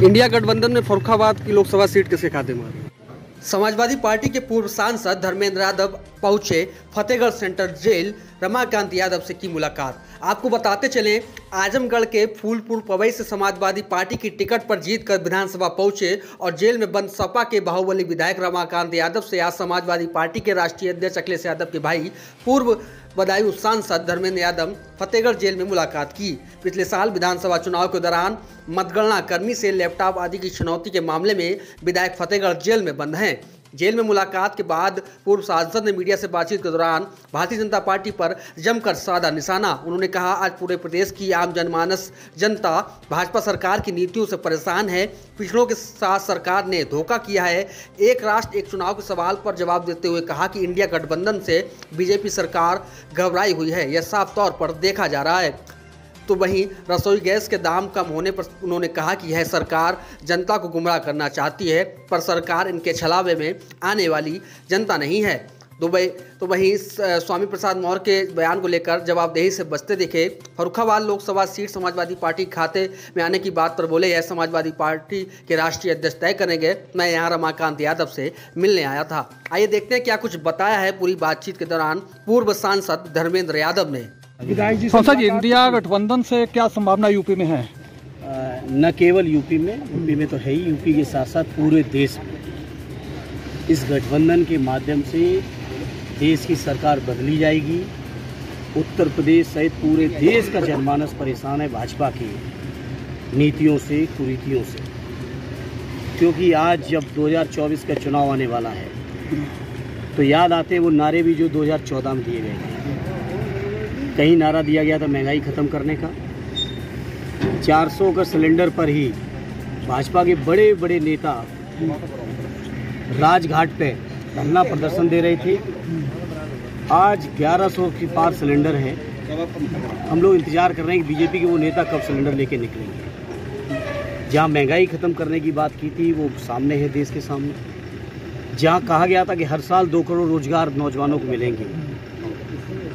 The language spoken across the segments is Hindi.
इंडिया गठबंधन में फर्रुखाबाद की लोकसभा सीट किसके खाते में? समाजवादी पार्टी के पूर्व सांसद धर्मेंद्र यादव पहुंचे फतेहगढ़ सेंट्रल जेल। रमाकांत यादव से की मुलाकात। आपको बताते चलें, आजमगढ़ के फूलपुर पवई से समाजवादी पार्टी की टिकट पर जीतकर विधानसभा पहुंचे और जेल में बंद सपा के बाहुबली विधायक रमाकांत यादव से आज समाजवादी पार्टी के राष्ट्रीय अध्यक्ष अखिलेश यादव के भाई पूर्व बदायूं सांसद धर्मेंद्र यादव फतेहगढ़ जेल में मुलाकात की। पिछले साल विधानसभा चुनाव के दौरान मतगणना कर्मी से लैपटॉप आदि की चुनौती के मामले में विधायक फतेहगढ़ जेल में बंद हैं। जेल में मुलाकात के बाद पूर्व सांसद ने मीडिया से बातचीत के दौरान भारतीय जनता पार्टी पर जमकर साधा निशाना। उन्होंने कहा, आज पूरे प्रदेश की आम जनमानस जनता भाजपा सरकार की नीतियों से परेशान है। पिछड़ों के साथ सरकार ने धोखा किया है। एक राष्ट्र एक चुनाव के सवाल पर जवाब देते हुए कहा कि इंडिया गठबंधन से बीजेपी सरकार घबराई हुई है, यह साफ तौर पर देखा जा रहा है। तो वहीं रसोई गैस के दाम कम होने पर उन्होंने कहा कि यह सरकार जनता को गुमराह करना चाहती है, पर सरकार इनके छलावे में आने वाली जनता नहीं है। तो वहीं स्वामी प्रसाद मौर्य के बयान को लेकर जवाबदेही से बचते दिखे। फर्रुखाबाद लोकसभा सीट समाजवादी पार्टी खाते में आने की बात पर बोले, यह समाजवादी पार्टी के राष्ट्रीय अध्यक्ष तय करेंगे। मैं यहाँ रमाकांत यादव से मिलने आया था। आइए देखते हैं क्या कुछ बताया है पूरी बातचीत के दौरान पूर्व सांसद धर्मेंद्र यादव ने। सांसद जी, इंडिया गठबंधन से क्या संभावना यूपी में है? न केवल यूपी में तो है ही, यूपी के साथ साथ पूरे देश में इस गठबंधन के माध्यम से देश की सरकार बदली जाएगी। उत्तर प्रदेश सहित पूरे देश का जनमानस परेशान है भाजपा की नीतियों से, कुरीतियों से। क्योंकि आज जब 2024 का चुनाव आने वाला है तो याद आते हैं वो नारे भी जो 2014 में दिए गए थे। कहीं नारा दिया गया था महंगाई खत्म करने का। 400 का सिलेंडर पर ही भाजपा के बड़े बड़े नेता राजघाट पे धरना प्रदर्शन दे रहे थे। आज 1100 की पार सिलेंडर है। हम लोग इंतजार कर रहे हैं कि बीजेपी के वो नेता कब सिलेंडर लेके निकलेंगे। जहां महंगाई खत्म करने की बात की थी वो सामने है, देश के सामने। जहां कहा गया था कि हर साल 2 करोड़ रोजगार नौजवानों को मिलेंगे,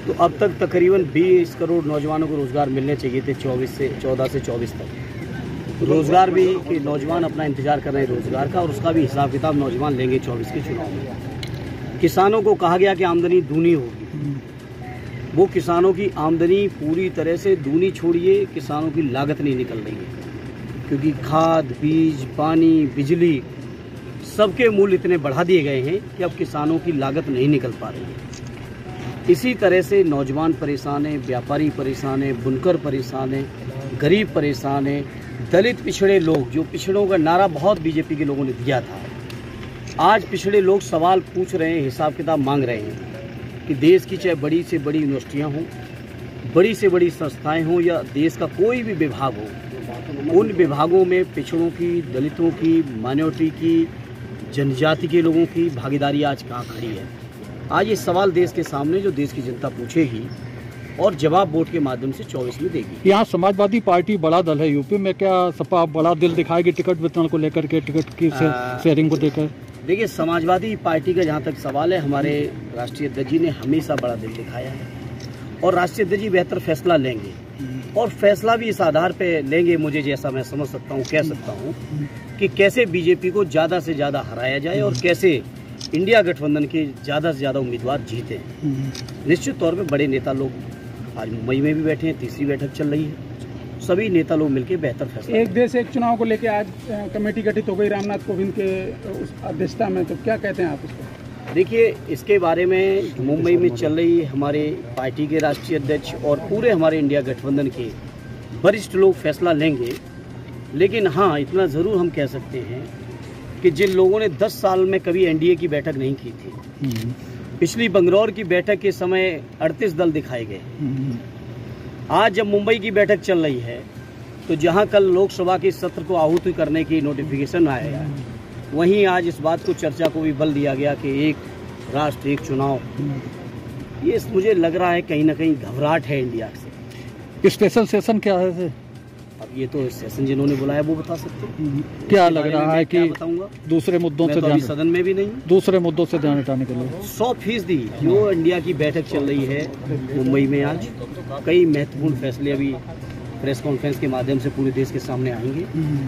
तो अब तक तकरीबन 20 करोड़ नौजवानों को रोजगार मिलने चाहिए थे 14 से 24 तक। रोजगार भी कि नौजवान अपना इंतजार कर रहे हैं रोजगार का, और उसका भी हिसाब किताब नौजवान लेंगे 24 के चुनाव में। किसानों को कहा गया कि आमदनी दूनी होगी। वो किसानों की आमदनी पूरी तरह से दूनी छोड़िए, किसानों की लागत नहीं निकल रही है, क्योंकि खाद, बीज, पानी, बिजली सबके मूल्य इतने बढ़ा दिए गए हैं कि अब किसानों की लागत नहीं निकल पा रही है। इसी तरह से नौजवान परेशान है, व्यापारी परेशान है, बुनकर परेशान है, गरीब परेशान है, दलित पिछड़े लोग, जो पिछड़ों का नारा बहुत बीजेपी के लोगों ने दिया था, आज पिछड़े लोग सवाल पूछ रहे हैं, हिसाब किताब मांग रहे हैं कि देश की चाहे बड़ी से बड़ी यूनिवर्सिटियाँ हों, बड़ी से बड़ी संस्थाएं हों, या देश का कोई भी विभाग हो, उन विभागों में पिछड़ों की, दलितों की, माइनॉरिटी की, जनजाति के लोगों की भागीदारी आज कहाँ खड़ी है। आज ये सवाल देश के सामने जो देश की जनता पूछेगी और जवाब वोट के माध्यम से 24 में देगी। यहाँ समाजवादी पार्टी बड़ा दल है यूपी में, क्या सपा बड़ा दिल दिखाएगी टिकट वितरण को लेकर के, टिकट की शेयरिंग को देकर? देखिए, समाजवादी पार्टी का जहाँ तक सवाल है, हमारे राष्ट्रीय अध्यक्ष जी ने हमेशा बड़ा दिल दिखाया है और राष्ट्रीय अध्यक्ष जी बेहतर फैसला लेंगे, और फैसला भी इस आधार पे लेंगे, मुझे जैसा मैं समझ सकता हूँ, कह सकता हूँ कि कैसे बीजेपी को ज़्यादा से ज़्यादा हराया जाए और कैसे इंडिया गठबंधन के ज़्यादा से ज़्यादा उम्मीदवार जीते। निश्चित तौर पे बड़े नेता लोग आज मुंबई में भी बैठे हैं, तीसरी बैठक चल रही है, सभी नेता लोग मिलकर बेहतर फैसला। एक देश एक चुनाव को लेकर आज कमेटी गठित हो गई रामनाथ कोविंद के अध्यक्षता में, तो क्या कहते हैं आप इसको? देखिए, इसके बारे में मुंबई में चल रही हमारे पार्टी के राष्ट्रीय अध्यक्ष और पूरे हमारे इंडिया गठबंधन के वरिष्ठ लोग फैसला लेंगे। लेकिन हाँ, इतना ज़रूर हम कह सकते हैं कि जिन लोगों ने 10 साल में कभी एनडीए की बैठक नहीं की थी, पिछली बंगलौर की बैठक के समय 38 दल दिखाए गए। आज जब मुंबई की बैठक चल रही है, तो जहां कल लोकसभा के सत्र को आहूति करने की नोटिफिकेशन आया, वहीं आज इस बात को चर्चा को भी बल दिया गया कि एक राष्ट्र एक चुनाव। ये मुझे लग रहा है कहीं ना कहीं घबराहट है इंडिया से। स्पेशल सेशन क्या है? अब ये तो सेशन जिन्होंने बुलाया वो बता सकते हैं। क्या लग रहा है कि दूसरे मुद्दों से ध्यान, सदन में भी नहीं, दूसरे मुद्दों से ध्यान हटाने के लिए 100% जो इंडिया की बैठक चल रही है मुंबई में, आज कई महत्वपूर्ण फैसले अभी प्रेस कॉन्फ्रेंस के माध्यम से पूरे देश के सामने आएंगे।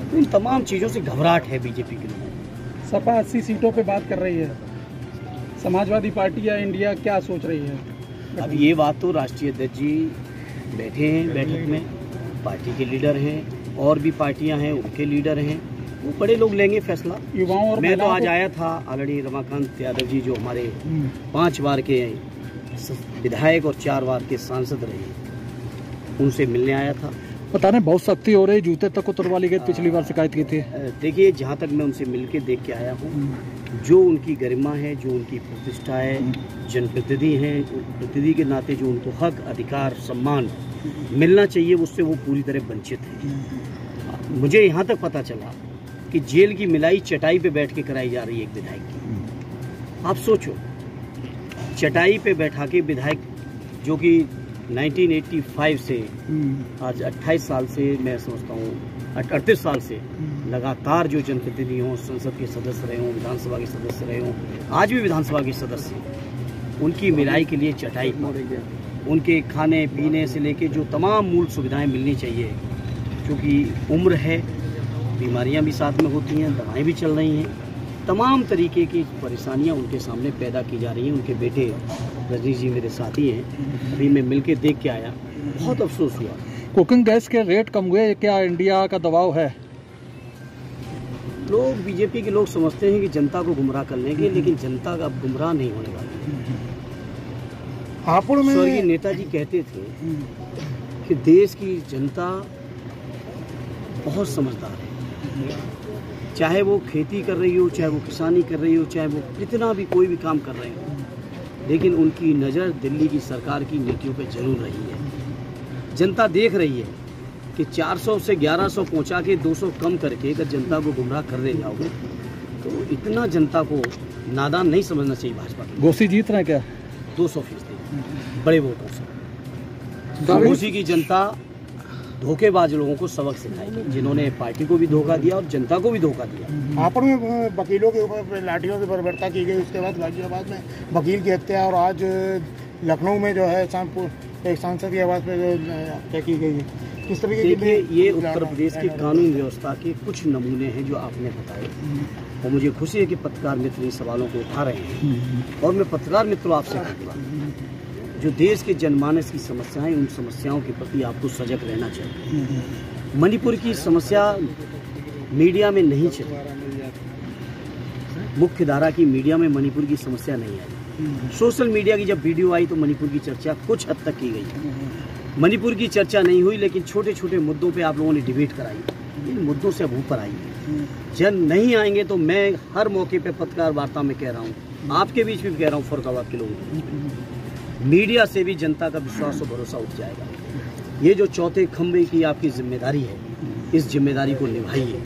तो इन तमाम चीज़ों से घबराहट है बीजेपी के लोगों को। सपा 80 सीटों पे बात कर रही है, समाजवादी पार्टी या इंडिया क्या सोच रही है? अब ये बात तो राष्ट्रीय अध्यक्ष जी बैठे हैं बैठक में, पार्टी के लीडर हैं और भी पार्टियां हैं उनके लीडर हैं, वो बड़े लोग लेंगे फैसला। युवाओं और मैं तो आज को... आया था, ऑलरेडी रमाकांत यादव जी जो हमारे 5 बार के विधायक और 4 बार के सांसद रहे, उनसे मिलने आया था। पता नहीं बहुत सख्ती हो रही, जूते तक उतरवा ली गई, पिछली बार शिकायत की थी। देखिए, जहाँ तक मैं उनसे मिल के देख के आया हूँ, जो उनकी गरिमा है, जो उनकी प्रतिष्ठा है, जनप्रतिनिधि हैं, प्रतिनिधि के नाते जो उनको हक, अधिकार, सम्मान मिलना चाहिए, उससे वो पूरी तरह वंचित है। मुझे यहाँ तक पता चला कि जेल की मिलाई चटाई पे बैठ के कराई जा रही है एक विधायक की। आप सोचो, चटाई पे बैठा के विधायक जो कि 1985 से आज 28 साल से, मैं समझता हूँ 38 साल से लगातार जो जनप्रतिनिधि हों, संसद के सदस्य रहे हों, विधानसभा के सदस्य रहे हों, आज भी विधानसभा के सदस्य, उनकी मिलाई के लिए चटाई पर उनके खाने पीने से लेके जो तमाम मूल सुविधाएं मिलनी चाहिए, क्योंकि उम्र है, बीमारियां भी साथ में होती हैं, दवाएं भी चल रही हैं, तमाम तरीके की परेशानियां उनके सामने पैदा की जा रही हैं। उनके बेटे रजनीश जी मेरे साथी हैं, अभी मैं मिलके देख के आया, बहुत अफसोस हुआ। कुकिंग गैस के रेट कम हुए, क्या इंडिया का दबाव है? लोग, बीजेपी के लोग समझते हैं कि जनता को गुमराह कर लेंगे, लेकिन जनता का गुमराह नहीं होने वाली। स्वर्गीय नेताजी कहते थे कि देश की जनता बहुत समझदार है, चाहे वो खेती कर रही हो, चाहे वो किसानी कर रही हो, चाहे वो कितना भी कोई भी काम कर रहे हो, लेकिन उनकी नज़र दिल्ली की सरकार की नीतियों पे जरूर रही है। जनता देख रही है कि 400 से 1100 पहुंचा के 200 कम करके अगर जनता को गुमराह कर दे जाओगे तो इतना जनता को नादान नहीं समझना चाहिए भाजपा की। घोसी जीत रहे क्या? 200% बड़े वोटों से घोसी की जनता धोखेबाज लोगों को सबक सिखाएगी, जिन्होंने पार्टी को भी धोखा दिया और जनता को भी धोखा दिया। हापुड़ में वकीलों के ऊपर लाठियों से बर्बरता की गई, उसके बाद गाजियाबाद में वकील की हत्या, और आज लखनऊ में जो है एक सांसद की आवाज़ पर जो हत्या की गई। किस तरीके की? देखिए, ये उत्तर प्रदेश की कानून व्यवस्था के कुछ नमूने हैं जो आपने बताए, और मुझे खुशी है कि पत्रकार मित्र इन सवालों को उठा रहे हैं। और मैं पत्रकार मित्रों आपसे कहूँगा, जो देश के जनमानस की समस्याएं, उन समस्याओं के प्रति आपको सजग रहना चाहिए। मणिपुर की समस्या मीडिया में नहीं चली, मुख्य धारा की मीडिया में मणिपुर की समस्या नहीं आई। सोशल मीडिया की जब वीडियो आई तो मणिपुर की चर्चा कुछ हद तक की गई, मणिपुर की चर्चा नहीं हुई, लेकिन छोटे छोटे मुद्दों पे आप लोगों ने डिबेट कराई। इन मुद्दों से अब ऊपर आइए, जन नहीं आएंगे तो मैं हर मौके पे पत्रकार वार्ता में कह रहा हूँ, आपके बीच में भी कह रहा हूँ, फर्रुखाबाद के लोगों, मीडिया से भी जनता का विश्वास और भरोसा उठ जाएगा। ये जो चौथे खंभे की आपकी जिम्मेदारी है, इस जिम्मेदारी को निभाइए।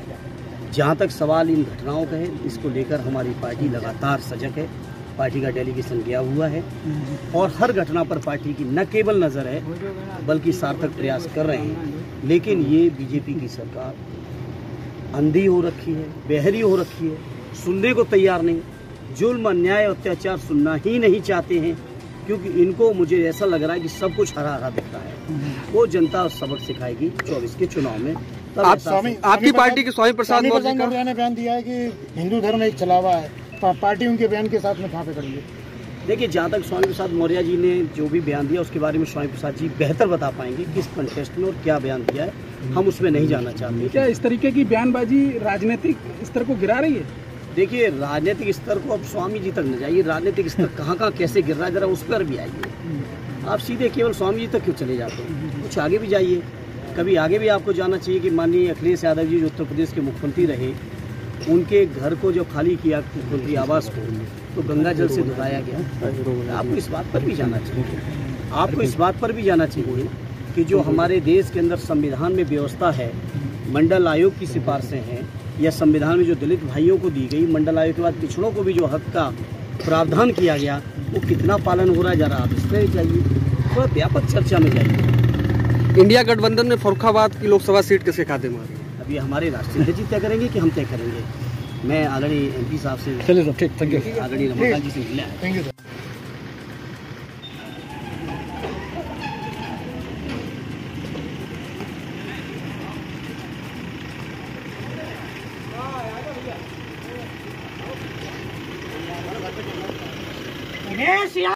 जहाँ तक सवाल इन घटनाओं का है, इसको लेकर हमारी पार्टी लगातार सजग है, पार्टी का डेलीगेशन गया हुआ है, और हर घटना पर पार्टी की न केवल नज़र है बल्कि सार्थक प्रयास कर रहे हैं। लेकिन ये बीजेपी की सरकार अंधी हो रखी है, बहरी हो रखी है, सुनने को तैयार नहीं, जुल्म अन्याय अत्याचार सुनना ही नहीं चाहते हैं, क्योंकि इनको, मुझे ऐसा लग रहा है कि सब कुछ हरा हरा दिख रहा है। वो जनता सबक सिखाएगी 24 के चुनाव में। आपकी पार्टी के स्वामी प्रसाद मौर्य ने बयान दिया है कि हिंदू धर्म एक छलावा है, पार्टी उनके बयान के साथ में कहाँ पे खड़ी है? देखिए, जहाँ तक स्वामी प्रसाद मौर्य जी ने जो भी बयान दिया उसके बारे में स्वामी प्रसाद जी बेहतर बता पाएंगे किस कंटेस्ट में और क्या बयान दिया है, हम उसमें नहीं जाना चाहते। क्या इस तरीके की बयानबाजी राजनीतिक स्तर को गिरा रही है? देखिए, राजनीतिक स्तर को अब स्वामी जी तक न जाइए, राजनीतिक स्तर कहाँ कहाँ कैसे गिर रहा है जरा उस पर भी आइए। आप सीधे केवल स्वामी जी तक क्यों चले जाते हैं? कुछ आगे भी जाइए, कभी आगे भी आपको जाना चाहिए कि माननीय अखिलेश यादव जी जो उत्तर प्रदेश के मुख्यमंत्री रहे, उनके घर को जो खाली किया मुख्यमंत्री आवास को, तो गंगा जल से धुलाया गया। आपको इस बात पर भी जाना चाहिए, आपको इस बात पर भी जाना चाहिए कि जो हमारे देश के अंदर संविधान में व्यवस्था है, मंडल आयोग की सिफारिशें हैं, या संविधान में जो दलित भाइयों को दी गई, मंडल आयोग के बाद पिछड़ों को भी जो हक का प्रावधान किया गया, वो कितना पालन हो रहा है, जरा आप इस पर जाइए, थोड़ा व्यापक चर्चा में जाइए। इंडिया गठबंधन में फर्रुखाबाद की लोकसभा सीट किसे खाते में? अभी हमारे राष्ट्रीय अध्यक्ष तय करेंगे कि हम तय करेंगे। मैं ऑलरेडी MP साहब से, चलिए ठीक, थैंक यू, ऑलरेडी रमाकांत जी से मिला है। Thank you. अखिलेश